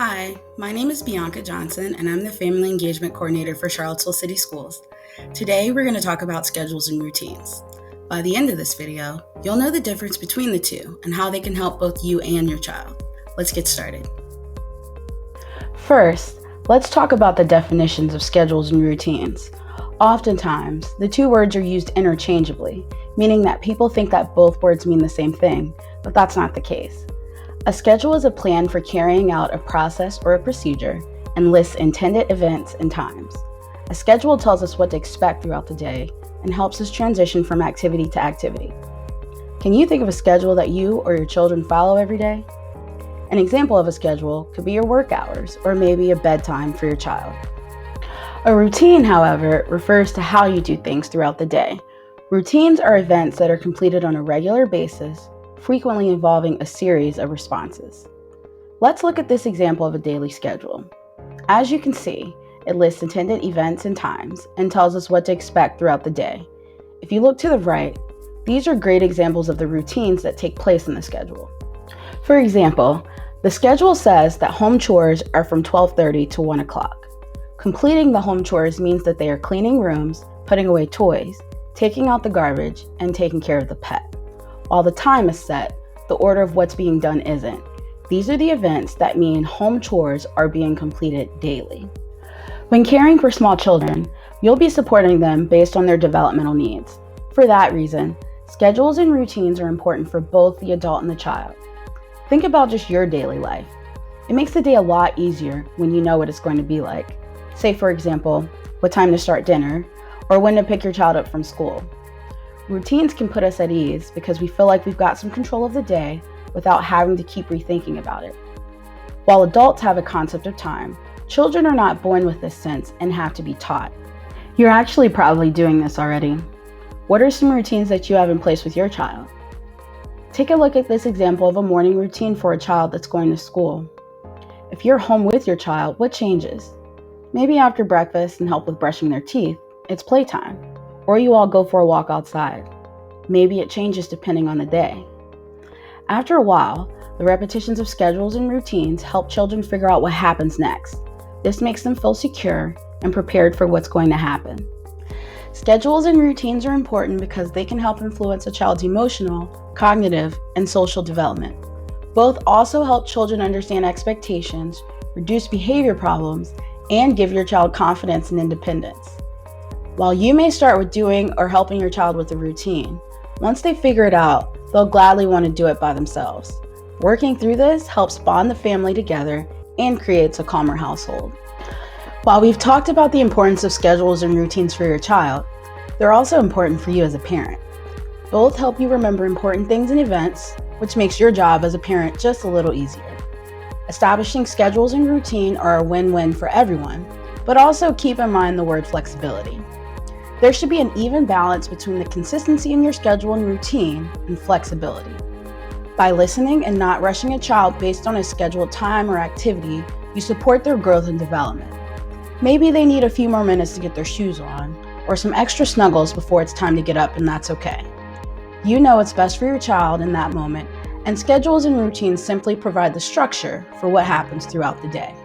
Hi, my name is Bianca Johnson, and I'm the Family Engagement Coordinator for Charlottesville City Schools. Today, we're going to talk about schedules and routines. By the end of this video, you'll know the difference between the two and how they can help both you and your child. Let's get started. First, let's talk about the definitions of schedules and routines. Oftentimes, the two words are used interchangeably, meaning that people think that both words mean the same thing, but that's not the case. A schedule is a plan for carrying out a process or a procedure and lists intended events and times. A schedule tells us what to expect throughout the day and helps us transition from activity to activity. Can you think of a schedule that you or your children follow every day? An example of a schedule could be your work hours or maybe a bedtime for your child. A routine, however, refers to how you do things throughout the day. Routines are events that are completed on a regular basis, frequently involving a series of responses. Let's look at this example of a daily schedule. As you can see, it lists intended events and times and tells us what to expect throughout the day. If you look to the right, these are great examples of the routines that take place in the schedule. For example, the schedule says that home chores are from 12:30 to 1 o'clock. Completing the home chores means that they are cleaning rooms, putting away toys, taking out the garbage, and taking care of the pet. While the time is set, the order of what's being done isn't. These are the events that mean home chores are being completed daily. When caring for small children, you'll be supporting them based on their developmental needs. For that reason, schedules and routines are important for both the adult and the child. Think about just your daily life. It makes the day a lot easier when you know what it's going to be like. Say, for example, what time to start dinner, or when to pick your child up from school. Routines can put us at ease because we feel like we've got some control of the day without having to keep rethinking about it. While adults have a concept of time, children are not born with this sense and have to be taught. You're actually probably doing this already. What are some routines that you have in place with your child? Take a look at this example of a morning routine for a child that's going to school. If you're home with your child, what changes? Maybe after breakfast and help with brushing their teeth, it's playtime. Or you all go for a walk outside. Maybe it changes depending on the day. After a while, the repetitions of schedules and routines help children figure out what happens next. This makes them feel secure and prepared for what's going to happen. Schedules and routines are important because they can help influence a child's emotional, cognitive, and social development. Both also help children understand expectations, reduce behavior problems, and give your child confidence and independence. While you may start with doing or helping your child with a routine, once they figure it out, they'll gladly want to do it by themselves. Working through this helps bond the family together and creates a calmer household. While we've talked about the importance of schedules and routines for your child, they're also important for you as a parent. Both help you remember important things and events, which makes your job as a parent just a little easier. Establishing schedules and routine are a win-win for everyone, but also keep in mind the word flexibility. There should be an even balance between the consistency in your schedule and routine and flexibility. By listening and not rushing a child based on a scheduled time or activity, you support their growth and development. Maybe they need a few more minutes to get their shoes on, or some extra snuggles before it's time to get up, and that's okay. You know what's best for your child in that moment, and schedules and routines simply provide the structure for what happens throughout the day.